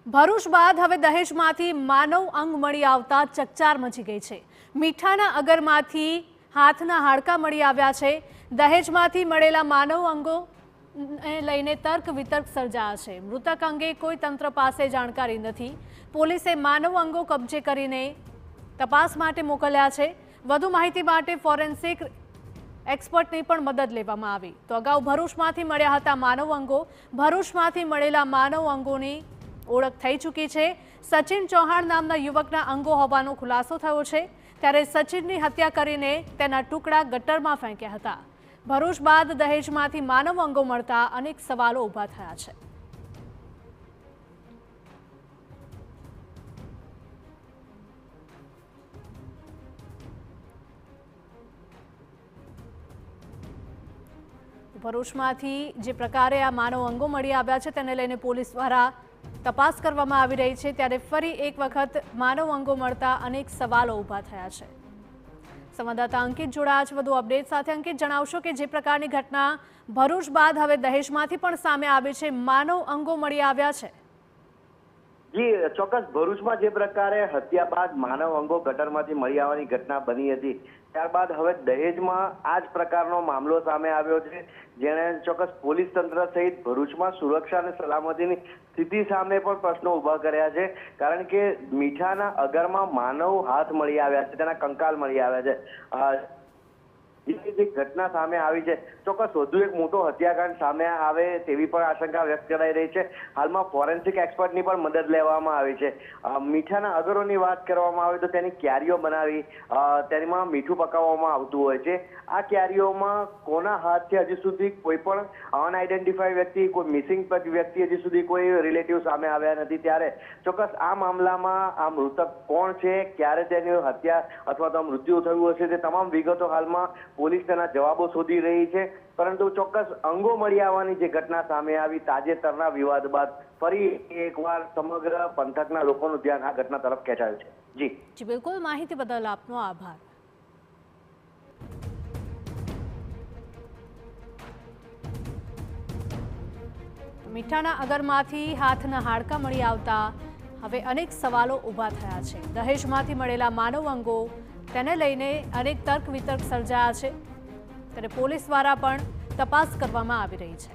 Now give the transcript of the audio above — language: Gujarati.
ભરૂચ બાદ હવે દહેજમાંથી માનવ અંગ મળી આવતા ચકચાર મચી ગઈ છે। મીઠાના અગરમાંથી હાથના હાડકાં મળી આવ્યા છે। દહેજમાંથી મળેલા માનવ અંગો લઈને તર્ક વિતર્ક સર્જાયા છે। મૃતક અંગે કોઈ તંત્ર પાસે જાણકારી નથી। પોલીસે માનવ અંગો કબજે કરીને તપાસ માટે મોકલ્યા છે। વધુ માહિતી માટે ફોરેન્સિક એક્સપર્ટની પણ મદદ લેવામાં આવી। તો અગાઉ ભરૂચમાંથી મળ્યા હતા માનવ અંગો। ભરૂચમાંથી મળેલા માનવ અંગોની ઓળખ થઈ ચૂકી છે। સચિન ચૌહાણ નામના યુવકના અંગો હોવાનો ખુલાસો થયો છે। ત્યારે સચિનની હત્યા કરીને તેના ટુકડા ગટરમાં ફેંક્યા હતા। ભરૂચ બાદ દહેજમાંથી માનવ અંગો મળતા અનેક સવાલો ઊભા થયા છે। ભરૂચમાંથી જે પ્રકારે આ માનવ અંગો મળી આવ્યા છે તેને લઈને પોલીસ દ્વારા તપાસ કરવામાં આવી રહી છે। ત્યારે ફરી એક વખત માનવ અંગો મળતા અનેક સવાલો ઊભા થયા છે। સંવાદદાતા અંકિત જોડાયા છે વધુ અપડેટ સાથે। અંકિત, જણાવશો કે જે પ્રકારની ઘટના ભરૂચ બાદ હવે દહેજમાંથી પણ સામે આવી છે, માનવ અંગો મળી આવ્યા છે। જી ચોક્કસ, ભરૂચમાં જે પ્રકારે હત્યા બાદ માનવ અંગો ગટરમાંથી મળી આવવાની ઘટના બની હતી, ત્યારબાદ હવે દહેજમાં આ જ પ્રકારનો મામલો સામે આવ્યો છે, જેણે ચોક્કસ પોલીસ તંત્ર સહિત ભરૂચમાં સુરક્ષા અને સલામતીની સ્થિતિ સામે પણ પ્રશ્નો ઉભા કર્યા છે। કારણ કે મીઠાના અગરમાં માનવ હાથ મળી આવ્યા છે, તેના કંકાલ મળી આવ્યા છે। જે ઘટના સામે આવી છે, ચોક્કસ વધુ એક મોટો હત્યાકાંડ સામે આવે તેવી પણ આશંકા વ્યક્ત કરાઈ રહી છે। હાલમાં ફોરેન્સિક એક્સપર્ટની પણ મદદ લેવામાં આવી છે। મીઠાના અગરોની વાત કરવામાં આવે તો તેની ક્યારીઓ બનાવી તેમાં મીઠું પકાવવામાં આવતું હોય છે। આ ક્યારીઓમાં કોના હાથથી હજી સુધી કોઈ પણ અનઆઇડેન્ટિફાઈડ વ્યક્તિ, કોઈ મિસિંગ વ્યક્તિ હજી સુધી કોઈ રિલેટિવ સામે આવ્યા નથી। ત્યારે ચોક્કસ આ મામલામાં આ મૃતક કોણ છે, ક્યારે તેની હત્યા અથવા તો મૃત્યુ થયું હશે, તે તમામ વિગતો હાલમાં પોલીસ તેના જવાબો શોધી રહી છે। પરંતુ ચોક્કસ અંગો મળી આવવાની જે ઘટના સામે આવી તાજેતરના વિવાદ બાદ ફરી એકવાર સમગ્ર પંથકના લોકોનું ધ્યાન આ ઘટના તરફ ખેંચાયું છે। જી બિલકુલ, માહિતી બદલ આપનો આભાર। મીઠાના અગરમાંથી હાથના હાડકાં મળી આવતા હવે અનેક સવાલો ઊભા થયા છે। દહેજમાંથી મળેલા માનવ અંગો તેને લઈને અનેક તર્ક વિતર્ક સર્જાયા છે। ત્યારે પોલીસ દ્વારા પણ તપાસ કરવામાં આવી રહી છે।